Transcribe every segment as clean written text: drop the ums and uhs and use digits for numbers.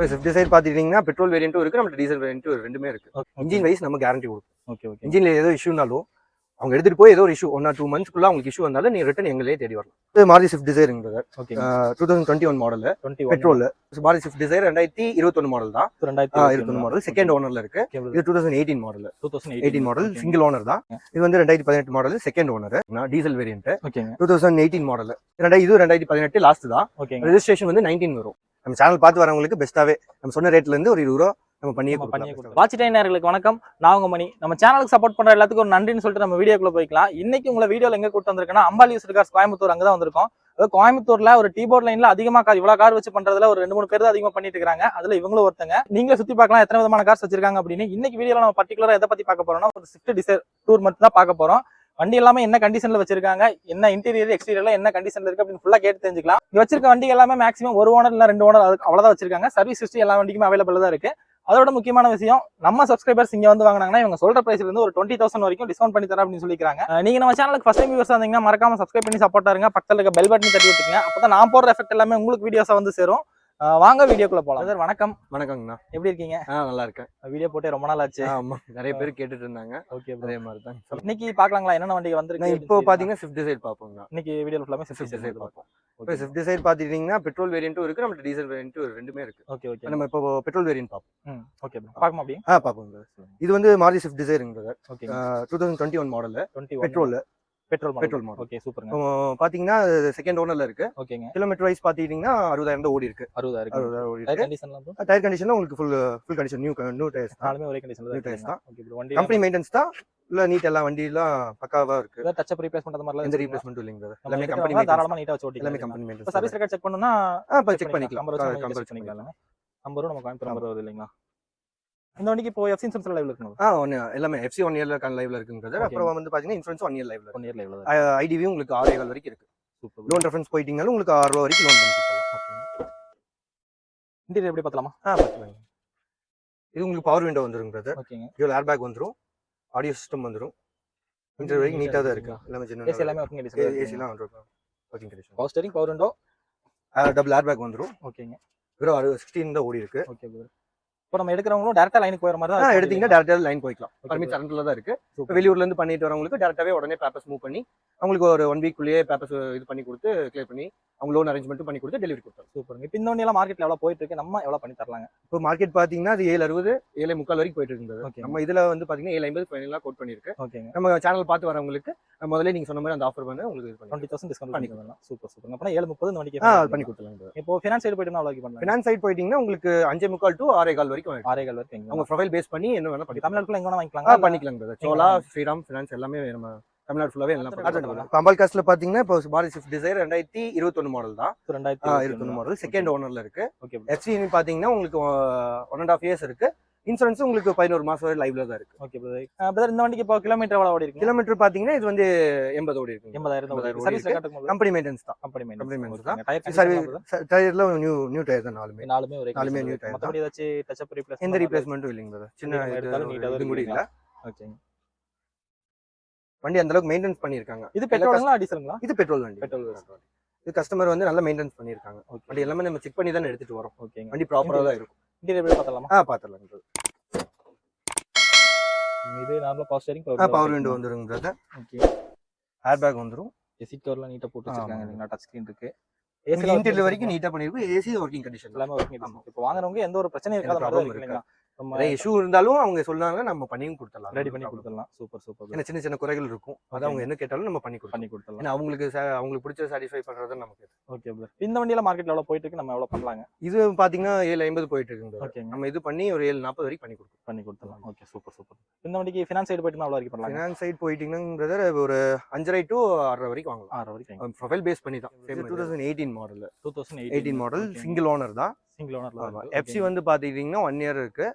இப்போ Swift Dzire பார்த்துக்கிட்டிங்கன்னா petrol வேரியண்ட்டும் இருக்குது, நம்ம டீசல் வேரியண்ட்டும் ரெண்டுமே இருக்குது. இன்ஜின் வைஸ் நம்ம கேரண்டி கொடுப்போம். Okay okay. இன்ஜினில் ஏதோ இஷ்யூனாலும் அவங்க எடுத்துகிட்டு போய் ஏதோ ஒரு இஷ்யூ 1 or 2 monthsக்குள்ள உங்களுக்கு இஷ்யூ வந்தாலும் நீங்கள் ரிட்டன் எங்களே தேடி வரலாம். இது மாருதி ஸ்விஃப்ட் டிசைருங்கிறது 2021 model petrol. Maruti Swift Dzire 2021 model தான். 2021 மாடல் செகண்ட் ஓனர்ல இருக்கு. இது 2018 மாடல். 2018 மாடல் சிங்கிள் ஓனர் தான். இது வந்து 2018 model second owner diesel variant. 2018 model. இது 2018 லாஸ்ட் தான். ரெஜிஸ்ட்ரேஷன் வந்து 19 வரும். நம்ம சேனல் பார்த்து வரவங்களுக்கு பெஸ்ட்டாவே நம்ம சொன்ன ரேட்ல இருந்து ஒரு 20 ரூபா நம்ம பண்ணியே கொடுக்கலாம். வாட்ச் டைம் நேயர்களுக்கு வணக்கம், நான் உங்க மணி. நம்ம சேனலுக்கு சப்போர்ட் பண்ற எல்லாத்துக்கும் ஒரு நன்றின்னு சொல்லிட்டு நம்ம வீடியோக்குள்ள போய்க்கலாம். இன்னைக்கு உங்களை வீடியோல எங்க கூட்டு வந்திருக்கேன்னா அம்பாலி யூஸ்டு கார்ஸ் கோயம்புத்தூர் அங்கதான் வந்திருக்கோம். கோயம்புத்தூர்ல ஒரு டீபோர்ட் லைன்ல அதிகமா கார் இவ்வளவு கார் வச்சு பண்றதுல ஒரு 2-3 பேர் தான் அதிகமா பண்ணிட்டு இருக்காங்க. அதுல இவங்களும் ஒருத்தங்க. நீங்களே சுத்தி பார்க்கலாம் எத்தனை விதமான கார்ஸ் வச்சிருக்காங்க அப்படின்னு. இன்னைக்கு வீடியோல நம்ம பர்டிகுலரா எதை பத்தி பார்க்க போறோம்னா ஒரு ஸ்விஃப்ட் டிசைர் டூர் மட்டும் தான் பார்க்க போறோம். வண்டி எல்லாமே என்ன கண்டிஷன்ல வச்சிருக்காங்க, என்ன இன்டீரியர் எக்ஸ்டீரியர்ல என்ன கண்டிஷன்ல இருக்கு அப்படின்னு ஃபுல்லா கேட்டு தெரிஞ்சுக்கலாம். இங்க வச்சிருக்க வண்டி எல்லாமே மேக்ஸிமம் 1 ஓனர் இல்ல 2 ஓனர் அவ்வளவுதான் வச்சிருக்காங்க. சர்வீஸ் ஹிஸ்டரி எல்லா வண்டிக்குமே அவைலபிள் தான் இருக்கு. அதோட முக்கியமான விஷயம், நம்ம சப்ஸ்கிரைபர்ஸ் இங்க வந்து வாங்கினாங்கன்னா இவங்க சொல்ற பிரைஸ்ல இருந்து ஒரு 20,000 வரைக்கும் டிஸ்கவுண்ட் பண்ணி தரேன் அப்படின்னு சொல்லிக்கிறாங்க. நீங்க நம்ம சேனலுக்கு ஃபர்ஸ்ட் டைம் வியூவர்ஸ் வந்தீங்கன்னா மறக்காம சப்ஸ்கிரைப் பண்ணி சப்போர்ட்டா இருங்க. பக்கத்துல இருக்க பெல் பட்டன் தட்டி விட்டுங்க. அப்பதான் நான் போடுற எஃபெக்ட் எல்லாமே உங்களுக்கு வீடியோஸா வந்து சேரும். வாங்க வீடியோக்குள்ள போலாம். சார் வணக்கம். வணக்கங்கண்ணா, எப்படி இருக்கீங்க? நல்லா இருக்கேன். வீடியோ போட்டே ரொம்ப நாள் ஆச்சு. ஆமா, நிறைய பேர் கேட்டுட்டு இருந்தாங்க. ஓகே, அதே மாதிரி தான். இன்னைக்கு பாக்கலாங்களா என்னென்ன வண்டி வந்திருக்கு? இப்போ பாத்தீங்கன்னா ஸ்விஃப்ட் டிசைர் பாப்போம்னா இன்னைக்கு வீடியோல ஃபுல்லாமே ஸ்விஃப்ட் டிசைர் பாப்போம். இப்போ ஸ்விஃப்ட் டிசைர் பாத்தீங்கன்னா பெட்ரோல் வேரியண்ட்டும் இருக்கு, நம்ம டீசல் வேரியண்ட்டும் ரெண்டுமே இருக்கு. Okay okay. நம்ம இப்போ பெட்ரோல் வேரியன்ட் பாப்போம். ஓகே ப்ரோ, பாக்கமா அப்படியே? பாப்போம். இது வந்து மாருதி ஸ்விஃப்ட் டிசைருங்கிறது 2021 மாடல் பெட்ரோல் மாடல். ஓகே, சூப்பர்ங்க. பாத்தீங்கன்னா செகண்ட் ஓனர்ல இருக்கு. ஓகேங்க. கிலோமீட்டர் வைஸ் பாத்தீங்கன்னா 60,000 ஓடி இருக்கு. 60,000 ஓடி இருக்கு. டயர் கண்டிஷன்ல உங்களுக்கு ஃபுல் கண்டிஷன் நியூ டயர்ஸ் தான். நாலுமே ஒரே கண்டிஷன்ல தான். Okay bro. வண்டி கம்பெனி மெயின்டெனன்ஸ் தான். இல்ல நீட் எல்லா வண்டி எல்லாம் பக்காவா இருக்கு. ஏதா டச் அப் ரீப்ளேஸ்மென்ட் அந்த மாதிரிலாம் எந்த ரீப்ளேஸ்மென்ட்டும் இல்லங்க. எல்லாமே கம்பெனி தாராளமா நீட்டா வச்சு ஓட்டிக்கலாம். எல்லாமே கம்பெனி மெயின்டெனன்ஸ். இப்ப சர்வீஸ் ரெக்கார்ட் செக் பண்ணனும்னா செக் பண்ணிக்கலாம். கம்பேர் பண்ணிக்கலாம். நம்பரும் நம்ம கோயம்புத்தூர் நம்பர் வருது இல்லீங்களா? இந்த வண்டிக்கு இப்போ எஃப்சி இன்சூரன்ஸ் லைவ்ல இருக்குங்க. எல்லாமே எஃப்சி 1 இயர்ல லைவ்ல இருக்குங்கிறது. அப்புறம் வந்து பாத்தீங்கன்னா இன்சூரன்ஸ் 1 இயர் லைவ்ல. 1 இயர் லைவ்ல. ஐடிவி உங்களுக்கு 6 ஏகல் வரைக்கும் இருக்கு. சூப்பர். லோன் ரெஃபரன்ஸ் போயிட்டீங்கனாலும் உங்களுக்கு 6 ரூபாய் வரைக்கும் லோன் பண்ணி கொடுக்கலாம். ஓகே. இன்டீரியர் எப்படி பார்த்தலாமா? பார்த்தலாம். இது உங்களுக்கு பவர் விண்டோ வந்துருங்கிறது. ஓகேங்க. இதுல ஏர் பேக் வந்துரும். ஆடியோ சிஸ்டம் வந்துரும். இன்டீரியர் வரைக்கும் நீட்டா தான் இருக்கு. எல்லாமே ஜெனரல். ஏசி எல்லாமே ஒர்க்கிங் கண்டிஷன். ஏசி எல்லாம் working condition. Power steering, power window, double ஏர் பேக் வந்துரும். ஓகேங்க. வெறும் 16 தான் ஓடி இருக்கு. Okay bro. இப்போ நம்ம எடுக்கிறவங்களும் டேரக்டா லைனுக்கு போற மாதிரி தான் எடுத்தீங்கன்னா டேரக்டா லைன் போய்க்கலாம். பர்மிட் கரண்ட்ல தான் இருக்கு. வெளியூர்ல இருந்து பண்ணிட்டு வரவங்களுக்கு டேரக்டாவே உடனே பேப்பர்ஸ் மூவ் பண்ணி அவங்களுக்கு ஒரு 1 வீக்குள்ளேயே பேப்பர்ஸ் இது பண்ணி கொடுத்து கிளியர் பண்ணி அவங்க லோன் அரேஞ்ச்மெண்ட் பண்ணி கொடுத்து டெலிவரி கொடுத்தாங்க. சூப்பர். இப்போ இந்த வண்டி எல்லாம் மார்க்கெட்ல எவ்வளவு போயிட்டு இருக்கு, நம்ம எவ்வளவு பண்ணி தரலாங்க? இப்போ மார்க்கெட் பாத்தீங்கன்னா அது 760 7.25 வரைக்கும் போயிட்டு இருந்தது. நம்ம இதுல வந்து பாத்தீங்கன்னா 750 ஃபைனலா கோட் பண்ணிருக்கு. ஓகேங்க. நம்ம சேனல் பார்த்து வரவங்களுக்கு முதல்ல நீங்க சொன்ன மாதிரி அந்த ஆஃபர் வந்து உங்களுக்கு 20,000 டிஸ்கவுண்ட் பண்ணி கொடுக்கலாம். Super super. அப்பனா 730 இந்த வண்டிக்கு பண்ணி கொடுக்கலாம். இப்போ ஃபைனான்ஸ் சைடு போய்ட்டோம்னா எவ்வளவு பண்ணலாம்? ஃபைனான்ஸ் சைடு போயிட்டீங்கன்னா உங்களுக்கு 5.25 to 6.25 வரைக்கும் 6.25 வரைக்கும் உங்க ப்ரொஃபைல் பேஸ் பண்ணி என்ன வேணா பண்ணி தமிழ்நாட்டுல எங்க வேணா வாங்கிக்கலாம். பண்ணிக்கலாம். சோலா, ஸ்ரீராம் ஃபைனான்ஸ் எல்லாமே நம்ம தமிழ்நாடு ஃபுல்லாவே எல்லாம் பண்ணுவோம். அம்பால் காஸ்ட்ல பாத்தீங்கன்னா இப்போ மாருதி ஸ்விஃப்ட் டிசைர் 2021 மாடல் தான். 2021 மாடல் செகண்ட் ஓனர்ல இருக்கு. ஓகே. எஃப்சி பாத்தீங்கன்னா உங்களுக்கு 1.5 இயர்ஸ் இருக்கு. இன்சூரன்ஸ் உங்களுக்கு 11 மாசம் வரை லைவ்ல தான் இருக்கு. Okay brother. இந்த வண்டிக்கு இப்போ கிலோமீட்டர் எவ்வளவு ஓடி இருக்கு? கிலோமீட்டர் பாத்தீங்கன்னா இது வந்து 80 ஓடி இருக்கு. 80,000 சர்வீஸ் ரெக்கார்ட் கம்பெனி மெயின்டெனன்ஸ் தான். கம்பெனி மெயின்டெனன்ஸ் தான். டயர்ல நியூ டயர் தான். நாலுமே நியூ டயர். மத்தபடி ஏதாச்சும் டச் அப் ரீப்ளேஸ்மென்ட் எந்த ரீப்ளேஸ்மென்ட்டும் இல்லங்க பிரதர். சின்ன இது முடியல. ஓகேங்க. வண்டி அந்த அளவுக்கு மெயின்டெனன்ஸ் பண்ணிருக்காங்க. இது பெட்ரோலுங்களா டீசலுங்களா? இது பெட்ரோல் வண்டி. இது கஸ்டமர் வந்து நல்லா மெயின்டெனன்ஸ் பண்ணிருக்காங்க. வண்டி எல்லாமே நம்ம செக் பண்ணி தான் எடுத்துட்டு வரோம். ஓகேங்க. வண்டி ப்ராப்பரா தான் இருக்கும். இன்டீரியர் எப்படி பார்த்தலாமா? பார்த்தலாம். இது நார்மலா பவர் ஸ்டீரிங், பவர் விண்டோ வந்துருங்க பிரதர். ஓகே. ஏர் பேக் வந்துரும். ஏசி கவர்ல நீட்டா போட்டு வச்சிருக்காங்க. நீங்க டச் ஸ்கிரீன் இருக்கு. ஏசி இன்டீரியர் வரைக்கும் நீட்டா பண்ணிருக்கு. ஏசி ஒர்க்கிங் கண்டிஷன் எல்லாமே ஒர்க்கிங் கண்டிஷன். இப்போ வாங்குறவங்க எந்த ஒரு பிரச்சனையும் இருக்காத மாதிரி இருக்குங்களா? நிறைய இஷ்யூ இருந்தாலும் அவங்க சொன்னாங்க நம்ம பண்ணியும் கொடுத்துடலாம். ரெடி பண்ணி கொடுத்துடலாம். Super super. ஏன்னா சின்ன சின்ன குறைகள் இருக்கும். அது அவங்க என்ன கேட்டாலும் நம்ம பண்ணி கொடுத்துடலாம். ஏன்னா அவங்களுக்கு பிடிச்ச சாட்டிஸ்ஃபை பண்றது நமக்கு. Okay bro. இந்த வண்டியில மார்க்கெட்ல எவ்வளவு போயிட்டு இருக்கு, நம்ம எவ்வளவு பண்ணலாங்க? இது பாத்தீங்கன்னா 750 போயிட்டு இருக்குங்க. ஓகே. நம்ம இது பண்ணி ஒரு 740 வரைக்கும் பண்ணி கொடுத்துடலாம். Okay, super super. இந்த வண்டிக்கு ஃபைனான்ஸ் சைடு போயிட்டு எவ்வளவு வரைக்கும் பண்ணலாம்? ஃபைனான்ஸ் சைடு போயிட்டீங்கன்னா பிரதர் ஒரு 5.5 to 6 வரைக்கும் வாங்கலாம். 6 வரைக்கும் ப்ரொஃபைல் பேஸ் பண்ணி தான். 2018 மாடல். 2018 மாடல் சிங்கிள் ஓனர் தான். சிங்கிள் ஓனர்ல. எஃப்சி வந்து பாத்தீங்கன்னா 1 இயர் இருக்கு.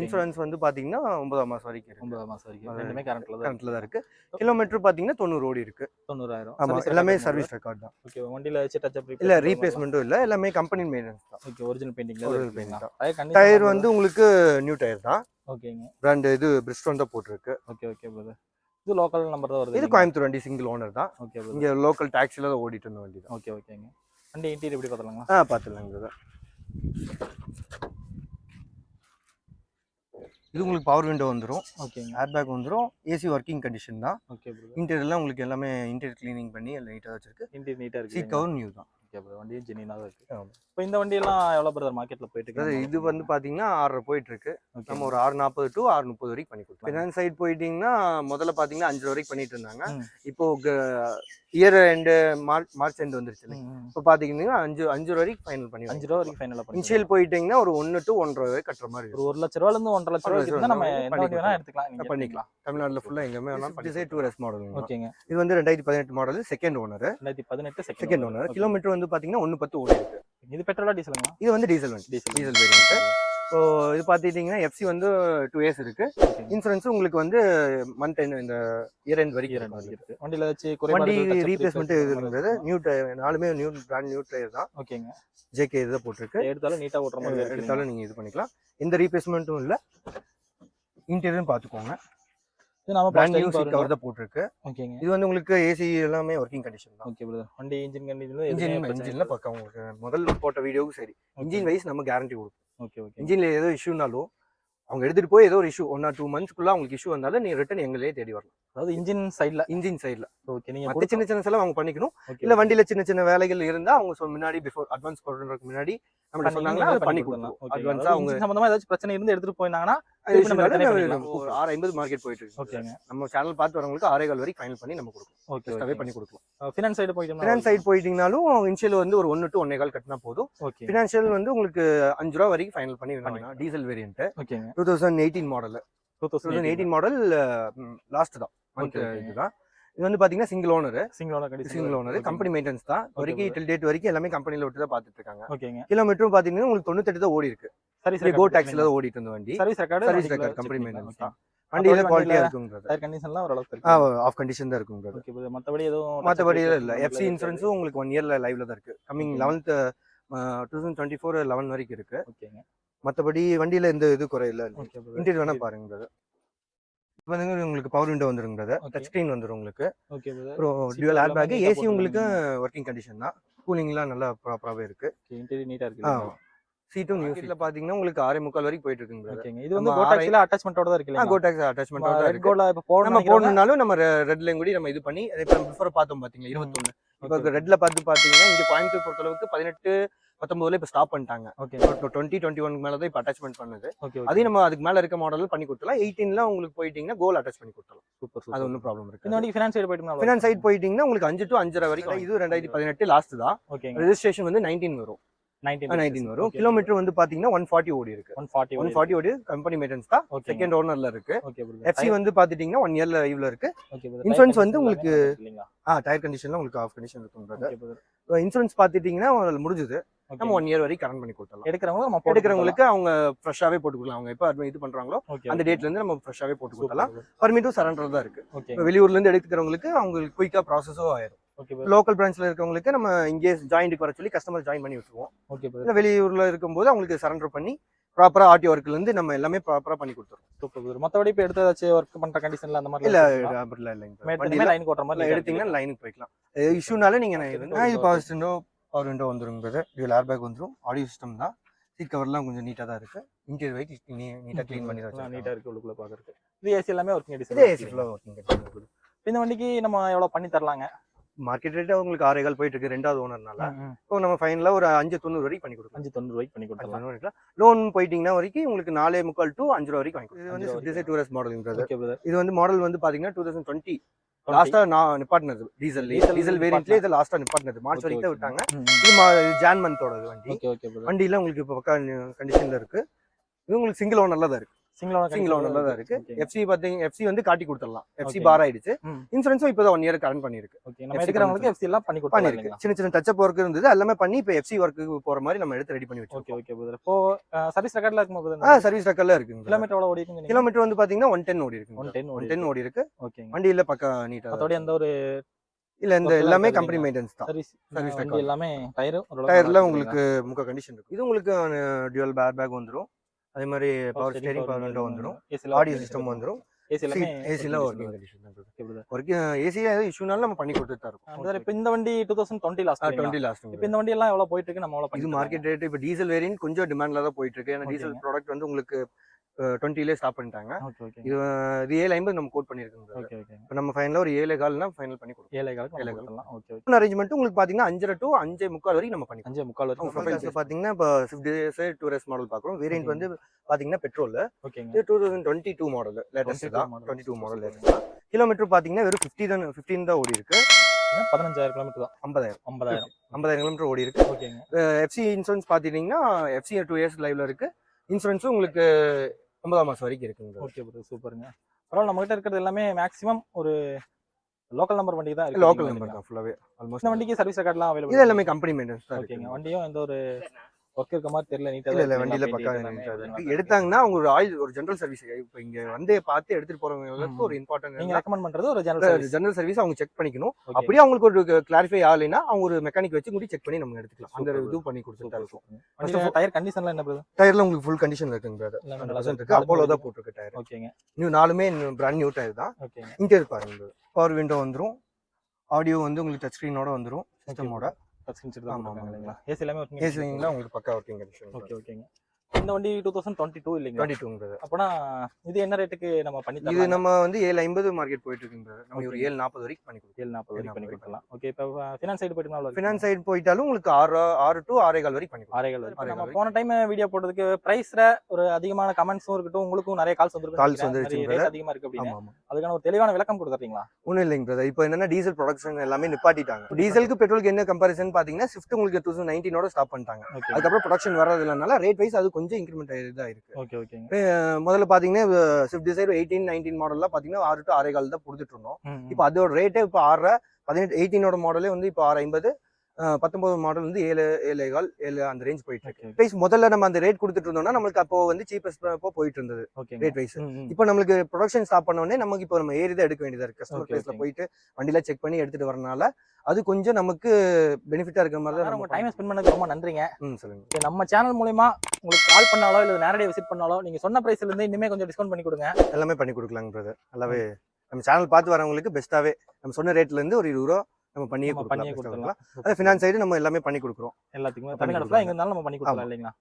இன்சூரன்ஸ் வந்து பாத்தீங்கன்னா 9 மாசம் வரைக்கும் இருக்கு. 9 மாசம் வரைக்கும் ரெண்டுமே கரண்ட்ல தான் இருக்கு. கிலோமீட்டர் பாத்தீங்கன்னா 90 ஓடி இருக்கு. 90,000. ஆமா, எல்லாமே சர்வீஸ் ரெக்கார்ட் தான். ஓகே. வண்டில ஏசி டச் அப் இல்ல ரீப்ளேஸ்மென்ட்டும் இல்ல, எல்லாமே கம்பெனி மெயின்டெனன்ஸ் தான். ஓகே. ஒரிஜினல் பெயிண்டிங்ல தான். டயர் வந்து உங்களுக்கு நியூ டயர் தான். ஓகேங்க. பிராண்ட் இது பிரிஸ்டோன் தான் போட்டுருக்கு. Okay okay brother. இது லோக்கல் நம்பர் தான் வருது. இது கோயம்புத்தூர் வண்டி சிங்கிள் ஓனர் தான். Okay brother. இங்க லோக்கல் டாக்ஸில தான் ஓடிட்டு இருந்த வண்டி தான். ஓகே ஓகேங்க. வண்டி இன்டீரியர் எப்படி பார்த்தலாங்களா? பார்த்தலாங்க பிரதர். இது உங்களுக்கு பவர் விண்டோ வந்துரும், ஓகேங்க. ஏர் பேக் வந்துரும், ஏசி ஒர்க்கிங் கண்டிஷன் தான். Okay bro. இன்டீரியர்லாம் உங்களுக்கு எல்லாமே இன்டீரியர் கிளீனிங் பண்ணி எல்லாம் நீட்டாக வச்சிருக்கு. இன்டீரியர் நீட்டா இருக்கு. சீட் கவர் நியூ தான். Okay bro. வண்டியும் ஜெனினா தான் இருக்கு. ஆமா. இப்போ இந்த வண்டி எல்லாம் எவ்வளவு பிரதர் மார்க்கெட்ல போயிட்டு அதாவது இருக்கு? இது வந்து பாத்தீங்கன்னா 6.5 போயிட்டு இருக்கு. நம்ம ஒரு 6.40 to 6.30 வரைக்கும் பண்ணி கொடுத்தோம். ஃபினான்ஸ் சைடு போயிட்டீங்கன்னா முதல்ல பாத்தீங்கன்னா 5 வரைக்கும் பண்ணிட்டு இருந்தாங்க. இப்போ இயர் எண்டு மார்ச் எண்ட் வந்துருச்சு. இப்போ பாத்தீங்கன்னா 5 வரைக்கும் ஃபைனல் பண்ணி 5 ரூபா வரைக்கும் ஃபைனலா பண்ணி. இனிஷியல் போயிட்டீங்கன்னா ஒரு 1 to 1.5 வரைக்கும் கட்டுற மாதிரி ஒரு 1 லட்ச ரூபாயில இருந்து 1.5 லட்ச ரூபாய்க்கு இருந்தா நம்ம எந்த வண்டி வேணா எடுத்துக்கலாம். நீங்க பண்ணிக்கலாம். தமிழ்நாட்டுல ஃபுல்லா எங்கமே வேணா டிசைர் 2S மாடல். ஓகேங்க. இது வந்து 2018 model, second owner. 2018 second owner. Kilometre வந்து பாத்தீங்கன்னா 1.10 ஓடி இருக்கு. இது பெட்ரோலா டீசலுங்களா? இது வந்து டீசல் வண்டி. Diesel variant. இப்போ இது பாத்துட்டீங்கன்னா FC வந்து 2 years இருக்கு. இன்சூரன்ஸ் உங்களுக்கு வந்து மந்த் எண்ட் இந்த இயர் எண்ட் வரைக்கும் இருக்கு. வண்டியில வச்சு வண்டி ரீப்ளேஸ்மென்ட் இருக்குங்கிறது நியூ டயர், நாலுமே நியூ பிராண்ட் நியூ டயர் தான். ஓகேங்க. JK இத போட்டுருக்கு. எடுத்தாலும் நீட்டா ஓட்ற மாதிரி எடுத்தாலும் நீங்க இது பண்ணிக்கலாம். எந்த ரீப்ளேஸ்மென்ட்டும் இல்ல. இன்டீரியரும் பாத்துக்கோங்க. இது நாம பிராண்ட் நியூ சீட் கவர் தான் போட்டுருக்கு. ஓகேங்க. இது வந்து உங்களுக்கு AC எல்லாமே ஒர்க்கிங் கண்டிஷன் தான். Okay brother. வண்டி இன்ஜின் கண்டிஷன்ல இன்ஜின்ல பக்கா உங்களுக்கு முதல்ல போட்ட வீடியோவும் சரி. இன்ஜின் வைஸ் நம்ம கேரண்டி கொடுப்போம். Okay okay. இன்ஜின்ல ஏதோ இஷ்யூனாலும் அவங்க எடுத்துட்டு போய் ஏதோ ஒரு இஷ்யூ 1 or 2 monthsக்குள்ள உங்களுக்கு இஷ்யூ வந்தாலும் நீ ரிட்டர்ன் எங்களே தேடி வரலாம். அதாவது இன்ஜின் சைடுல ஓகே. நீங்க மத்த சின்ன செலவு அவங்க பண்ணிக்கணும். இல்ல வண்டியில சின்ன வேலைகள் இருந்தா அவங்க முன்னாடி பிஃபோர் அட்வான்ஸ் போடுறதுக்கு முன்னாடி நம்ம சொன்னாங்கன்னா அதை பண்ணி கொடுக்கலாம். அட்வான்ஸா அவங்க சம்பந்தமா ஏதாச்சும் பிரச்சனை இருந்து எடுத்துட்டு போயினாங்கன்னா 6.50 மார்க்கெட் போயிட்டு இருக்கு. ஓகேங்க. நம்ம சேனல் பார்த்து வரவங்களுக்கு 6.25 வரைக்கும் ஃபைனல் பண்ணி நம்ம கொடுப்போம். ஓகே பண்ணி கொடுக்கலாம். ஃபினான்ஸ் சைடு போயிட்டோம்னா ஃபினான்ஸ் சைடு போயிட்டீங்கனாலும் இனிஷியல் வந்து ஒரு 1 to 1.25 கட்டினா போதும். ஓகே. ஃபினான்ஷியல் வந்து உங்களுக்கு 5 ரூபா வரைக்கும் ஃபைனல் பண்ணி வேணும். Diesel variant. ஓகேங்க. 2018 மாடல். 2018 மாடல் லாஸ்ட் தான். இதுதான். இது வந்து பாத்தீங்கன்னா சிங்கிள் ஓனர் கம்பெனி மெயின்டெனன்ஸ் தான். வரைக்கும் டில் டேட் வரைக்கும் எல்லாமே கம்பெனில விட்டு தான் பாத்துட்டு இருக்காங்க. ஓகேங்க. கிலோமீட்டரும் பாத்தீங்கன்னா உங்களுக்கு 98 தான் ஓடி இருக்கு. சரி கோ டாக்ஸில தான் ஓடிட்டு இருந்த வண்டி. சர்வீஸ் ரெக்கார்ட் கம்பெனி மெயின்டெனன்ஸ் தான். வண்டியில குவாலிட்டியா இருக்குங்கிறது. டயர் கண்டிஷன்லாம் ஓரளவுக்கு இருக்கு. ஆஃப் கண்டிஷன் தான் இருக்குங்கிறது. ஓகே. மத்தபடி இல்ல. FC இன்சூரன்ஸும் உங்களுக்கு 1 yearல லைவ்ல தான் இருக்கு. கமிங் 11th 2024 11 வரைக்கும் இருக்கு. ஓகேங்க. மத்தபடி வண்டியில எந்த இது குறை இல்ல. இன்டீரியர் வேணா பாருங்க. வந்து உங்களுக்கு பவர் விண்டோ வந்துருங்க. டச் ஸ்கிரீன் வந்துரும் உங்களுக்கு. Okay brother. அப்புறம் டுவல் ஏர் பேக், ஏசி உங்களுக்கு ஒர்க்கிங் கண்டிஷன் தான். கூலிங்லாம் நல்லா ப்ராப்பராவே இருக்கு. இன்டீரியர் நீட்டா இருக்கு. சீட்டும் நியூ சீட்ல பாத்தீங்கன்னா உங்களுக்கு 6.25 வரைக்கும் போயிட்டு இருக்குங்க. ஓகேங்க. இது வந்து கோடாக்ஸ்ல அட்டாச்மென்ட்டோட தான் இருக்கு. கோடாக்ஸ் அட்டாச்மென்ட்டோட தான் இருக்கு. கோல இப்ப நம்ம போடணும்னாலும் நம்ம ரெட் லைன் கூட நம்ம இது பண்ணி இப்ப பிஃபோர் பார்த்தோம் பாத்தீங்களா 21. இப்ப ரெட்ல பாத்தீங்கன்னா இங்க கோயம்புத்தூர் பொறுத்த அளவுக்கு 18 19ல இப்ப ஸ்டாப் பண்ணிட்டாங்க. ஓகே. 20 21 மேல தான் இப்ப அட்டாச்மென்ட் பண்ணது. அதே நம்ம அதுக்கு மேல இருக்க மாடல் பண்ணி கொடுத்தலாம். 18ல உங்களுக்கு போயிட்டீங்கன்னா கோல் அட்டாச் பண்ணி கொடுத்தலாம். சூப்பர். அது ஒன்னும் ப்ராப்ளம் இருக்கு. இந்த வண்டி ஃபினான்ஸ் சைடு போய்ட்டோம்னா ஃபினான்ஸ் சைடு போயிட்டீங்கன்னா உங்களுக்கு 5 to 5.5 வரைக்கும். இது 2018 லாஸ்ட் தான். ஓகேங்க. ரெஜிஸ்ட்ரேஷன் வந்து 19 வரும். 19 வரும். கிலோமீட்டர் வந்து பாத்தீங்கன்னா 140 ஓடி இருக்கு. 140 ஓடி கம்பெனி மெயின்டெனன்ஸ் தான். செகண்ட் ஓனர்ல இருக்கு. FC வந்து பாத்துட்டீங்கன்னா 1 yearல லைவ்ல இருக்கு. இன்சூரன்ஸ் வந்து உங்களுக்கு டயர் கண்டிஷன்ல உங்களுக்கு ஆஃப் கண்டிஷன் இருக்கும். இன்சூரன்ஸ் பாத்துட்டீங்கன்னா முடிஞ்சது. நம்ம 1 year வரைக்கும் கரண்ட் பண்ணி கொடுத்தலாம். எடுக்கிறவங்களுக்கு அவங்க ஃப்ரெஷ்ஷாவே போட்டு கொடுக்கலாம். அவங்க எப்ப இது பண்றாங்களோ அந்த டேட்ல இருந்து நம்ம ஃப்ரெஷ்ஷாவே போட்டு கொடுத்தலாம். பர்மிட்டும் சரண்டர் தான் இருக்கு. வெளியூர்ல இருந்து எடுக்கிறவங்களுக்கு அவங்களுக்கு குயிக்கா ப்ராசஸும் ஆயிரும். லோக்கல் பிரான்ச்ல இருக்கவங்களுக்கு நம்ம இங்கே ஜாயின்ட்க்கு வர சொல்லி கஸ்டமர் ஜாயின் பண்ணி விட்டுருவோம். இல்ல வெளியூர்ல இருக்கும்போது அவங்களுக்கு சரண்டர் பண்ணி ப்ராப்பரா ஆர்டி ஒர்க்ல இருந்து நம்ம எல்லாமே ப்ராப்பரா பண்ணி கொடுத்துறோம். சூப்பர். மத்தபடி இப்ப எடுத்து ஏதாச்சும் ஒர்க் பண்ற கண்டிஷன்ல அந்த மாதிரி இல்ல அப்படில இல்ல. லைன் ஓட்ற மாதிரி எடுத்தீங்கன்னா லைனுக்கு போய்க்கலாம். இஷ்யூனால நீங்க இது பவர் விண்டோ வந்துருங்கிறது. இதுல ஏர் பேக் வந்துரும். ஆடியோ சிஸ்டம் தான். சீட் கவர்லாம் கொஞ்சம் நீட்டா தான் இருக்கு. இன்டீரியர் வைஸ் நீட்டா க்ளீன் பண்ணி தான் நீட்டா இருக்கு. உள்ளுக்குள்ள பாக்குறதுக்கு இது ஏசி எல்லாமே ஒர்க்கிங் கண்டிஷன். இது ஏசி ஃபுல்லா ஒர்க்கிங் கண்டிஷன். இந்த வண்டிக்கு நம்ம எவ்வளவு பண்ணி தரலாங்க? மார்க்கெட் ரேட் உங்களுக்கு 6.25 போயிட்டு இருக்கு. ரெண்டாவது ஓனர்னால இப்போ நம்ம ஃபைனலா ஒரு 5.90 வரைக்கும் பண்ணி கொடுக்கலாம். 5.90 ரூபாய்க்கு பண்ணி கொடுக்கலாம். லோன் போயிட்டீங்கன்னா வரைக்கும் உங்களுக்கு 4.25 to 5 ரூபா வரைக்கும் வாங்கி கொடுக்கலாம். இது வந்து Swift Desire 2S மாடல்ங்கிறது. இது வந்து மாடல் வந்து பாத்தீங்கன்னா 2020 லாஸ்டா நான் நிப்பாட்டினது. டீசல் வேரியன்ட்லயே இது லாஸ்டா நிப்பாட்டினது. மார்ச் வரைக்கும் தான் விட்டாங்க. இது ஜான் மந்தோட வண்டி. வண்டியில உங்களுக்கு இப்போ பக்கா கண்டிஷன்ல இருக்கு. இது உங்களுக்கு சிங்கிள் ஓனர்ல தான் இருக்கு. சிங்கிள் ஓனர்ல தான் இருக்கு. FC பாத்தீங்க FC வந்து காட்டி கொடுத்துடலாம். FC பார் ஆயிடுச்சு. இன்சூரன்ஸும் இப்போதான் 1 year கரண்ட் பண்ணிருக்கு. ஓகே. நம்ம எடுக்கிறவங்களுக்கு FC எல்லாம் பண்ணி கொடுத்துருக்கோம். சின்ன டச் அப் வர்க் இருந்தது எல்லாமே பண்ணி இப்போ FC வர்க்குக்கு போற மாதிரி நம்ம எடுத்து ரெடி பண்ணி வச்சிருக்கோம். Okay brother. இப்போ சர்வீஸ் ரெக்கார்ட்ல இருக்குமா பிரதர்? சர்வீஸ் ரெக்கார்ட்ல இருக்கு. கிலோமீட்டர் எவ்வளவு ஓடி இருக்கு? கிலோமீட்டர் வந்து பாத்தீங்கன்னா 110 ஓடி இருக்கு. 110 ஓடி இருக்கு. ஓகே. வண்டியில பக்கா நீட்டா. அதோட எந்த ஒரு இல்ல இந்த எல்லாமே கம்பெனி மெயின்டெனன்ஸ் தான். சர்வீஸ் ரெக்கார்ட் எல்லாமே டயர்ல உங்களுக்கு முக்க கண்டிஷன் இருக்கு. இது உங்களுக்கு டுவல் ஏர் பேக் வந்துரும். அதே மாதிரி பவர் ஸ்டீரிங் பவர் விண்டோ வந்துரும். ஆடியோ சிஸ்டம் வந்துரும். ஏசில ஒர்க்கிங் கண்டிஷன் தான் இருக்கு. ஒர்க்கிங் ஏசில ஏதோ இஷ்யூனால நம்ம பண்ணி கொடுத்துட்டு தான் இருக்கோம். அத இப்ப இந்த வண்டி 2020 லாஸ்ட். 20 லாஸ்ட். இப்ப இந்த வண்டி எல்லாம் எவ்வளவு போயிட்டு இருக்கு? நம்ம எவ்வளவு இது மார்க்கெட் ரேட் இப்ப டீசல் வேரியன்ட் கொஞ்சம் டிமாண்ட்ல தான் போயிட்டு இருக்கு. ஏன்னா டீசல் ப்ராடக்ட் வந்து உங்களுக்கு 20லே ஸ்டாப் பண்ணிட்டாங்க. ஓகே ஓகே இது 750 நம்ம கோட் பண்ணியிருக்கோம். ஓகே ஓகே இப்போ நம்ம ஃபைனலில் ஒரு 7.15 ஃபைனல் பண்ணி கொடுப்போம். 7,000 ஓகே ஓகே. அரேஞ்ச்மெண்ட் உங்களுக்கு பார்த்தீங்கன்னா 5.5 to 5.45 வரைக்கும் நம்ம பண்ணிக்கலாம். 5.45 வரைக்கும் ப்ரொஃபைல்ஸ் பார்த்தீங்கன்னா இப்போ ஸ்விஃப்ட் டிசைர் டூரஸ் மாடல் பார்க்குறோம். வேரியன்ட் வந்து பார்த்தீங்கன்னா பெட்ரோல். ஓகேங்க. இது 2022 மாடல் லேட்டஸ்ட் தான். 22 மாடல் லேட்டஸ்ட் தான். கிலோமீட்டர் பார்த்தீங்கன்னா வெறும் 15 தான் ஓடி இருக்கு. 15,000 கிலோமீட்டர் தான். 50,000 கிலோமீட்டர் ஓடி இருக்கு. ஓகேங்க. எஃப்சி இன்சூரன்ஸ் பார்த்துட்டீங்கன்னா எஃப்சி 2 இயர்ஸ் லைவ்ல இருக்கு. இன்சூரன்ஸும் உங்களுக்கு 9ஆம் மாசம் வரைக்கும் இருக்குங்க. ஓகே ப்ரோ, சூப்பருங்க. பரவாயில்ல, நம்ம கிட்ட இருக்கிறது எல்லாமே மேக்ஸிமம் ஒரு லோக்கல் நம்பர் வண்டி தான். லோக்கல் நம்பர் தான் ஃபுல்லாவே. ஆல்மோஸ்ட் இந்த வண்டிக்கு சர்வீஸ் ரெக்கார்ட்லாம் அவைலபிள். இது எல்லாமே கம்பெனி மெயின்டெனன்ஸ் தான். ஓகேங்க. வண்டியும் எந்த ஒரு ஒர்க் இருக்க மாதிரி தெரியல, நீட்டா இல்ல வண்டியில பக்கா இருக்கு. எடுத்தாங்கன்னா அவங்க ஒரு ஆயில் ஒரு ஜெனரல் சர்வீஸ் இப்போ இங்க வந்து பார்த்து எடுத்துட்டு போறவங்களுக்கு ஒரு இம்பார்ட்டன்ட். நீங்க ரெக்கமெண்ட் பண்றது ஒரு ஜெனரல் சர்வீஸ் அவங்க செக் பண்ணிக்கணும். அப்படியே அவங்களுக்கு ஒரு கிளாரிஃபை ஆகலைன்னா அவங்க ஒரு மெக்கானிக் வச்சு கூட செக் பண்ணி நம்ம எடுத்துக்கலாம். அந்த இது பண்ணி கொடுத்துட்டா இருக்கும். வண்டியோட டயர் கண்டிஷன்ல என்ன பிரதர்? டயர்ல உங்களுக்கு ஃபுல் கண்டிஷன் இருக்குங்க பிரதர். 100% இருக்கு. அப்போலோ தான் போட்டுருக்கு டயர். ஓகேங்க. நியூ நாலுமே பிராண்ட் நியூ டயர் தான். ஓகேங்க. இன்டீரியர் பாருங்க. பவர் விண்டோ வந்துரும். ஆடியோ வந்து உங்களுக்கு டச் ஸ்கிரீனோட வந்துரும். சிஸ்டமோட டச் ஸ்கிரீன் செட் தான் இல்லைங்களா? ஏசி எல்லாமே ஒர்க்கிங். ஏசிங்களா உங்களுக்கு பக்கா ஒர்க்கிங் கண்டிஷன். ஓகே ஓகேங்க. இந்த வண்டி 2022 இல்லைங்களா? 22 அப்பனா இது என்ன ரேட்டுக்கு நம்ம பண்ணி தரலாம்? இது நம்ம வந்து 750 மார்க்கெட் போயிட்டு இருக்குங்க. நம்ம ஒரு 740 வரைக்கும் பண்ணி கொடுக்கலாம். 740 வரைக்கும் பண்ணி கொடுக்கலாம். ஓகே. இப்போ ஃபைனான்ஸ் சைடு போயிட்டோம்னா ஃபைனான்ஸ் சைடு போயிட்டாலும் உங்களுக்கு 6 to 6.15 வரைக்கும் பண்ணி கொடுக்கலாம். 6.15 நம்ம போன டைம் வீடியோ போட்டதுக்கு பிரைஸ்ல ஒரு அதிகமான கமெண்ட்ஸும் இருக்கட்டும், உங்களுக்கும் நிறைய கால்ஸ் வந்திருக்கு. கால்ஸ் வந்துருச்சு. ரேட் அதிகமா இருக்கு அப்படினா அதுக்கான ஒரு தெளிவான விளக்கம் கொடுத்துறீங்களா? ஒண்ணும் இல்லைங்க பிரதர். இப்போ என்னன்னா டீசல் ப்ரொடக்ஷன் எல்லாமே நிப்பாட்டிட்டாங்க. டீசலுக்கு பெட்ரோலுக்கு என்ன கம்பேரிசன் பாத்தீங்கன்னா ஸ்விஃப்ட் உங்களுக்கு 2019 ஸ்டாப் பண்ணிட்டாங்க. அதுக்கப்புறம் ப்ரொடக்ஷன் வரதுனால ரேட் வைஸ் அது கொஞ்சம் இன்க்ரிமெண்ட் ஆயிருக்கு. ஓகே ஓகேங்க. முதல்ல பாத்தீங்கன்னா ஸ்விஃப்ட் டிசைர் 18 19 மாடல்ல பாத்தீங்கன்னா 6 to 6.15 தான் கொடுத்துட்டு இருந்தோம். இப்போ அதோட ரேட்டே இப்போ 6 18 18 மாடலே வந்து இப்போ 650 19 மாடல் வந்து 7 அந்த ரேஞ்ச் போயிட்டு இருக்கு. பிரைஸ் முதல்ல நம்ம அந்த ரேட் கொடுத்துட்டு இருந்தோம்னா நமக்கு அப்போ வந்து சீப்பஸ்ட் அப்போ போயிட்டு இருந்தது ரேட் வைஸ். இப்போ நம்மளுக்கு ப்ரொடக்ஷன் ஸ்டாப் பண்ண உடனே நமக்கு இப்போ நம்ம ஏறி தான் எடுக்க வேண்டியதா இருக்கு. கஸ்டமர் பிளேஸ்ல போயிட்டு வண்டியில செக் பண்ணி எடுத்துட்டு வரனால அது கொஞ்சம் நமக்கு பெனிஃபிட்டா இருக்கிற மாதிரி தான். நம்ம டைம் ஸ்பெண்ட் பண்ணதுக்கு ரொம்ப நன்றிங்க. சொல்லுங்க. நம்ம சேனல் மூலமா உங்களுக்கு கால் பண்ணாலோ இல்ல நேரடியாக விசிட் பண்ணாலோ நீங்க சொன்ன பிரைஸ்ல இருந்து இன்னுமே கொஞ்சம் டிஸ்கவுண்ட் பண்ணி கொடுங்க. எல்லாமே பண்ணி கொடுக்கலாங்க பிரதர். நல்லாவே நம்ம சேனல் பார்த்து வரவங்களுக்கு பெஸ்ட்டாவே நம்ம சொன்ன ரேட்ல இருந்து ஒரு 20 ரூபா நம்ம பண்ணியே கொடுக்கலாம். அது ஃபினான்ஸ் சைடு நம்ம எல்லாமே பண்ணி கொடுக்குறோம். எல்லாத்துக்குமே தமிழ்நாட்டுல எங்க இருந்தாலும் நம்ம பண்ணி கொடுக்கலாம் இல்லைங்களா?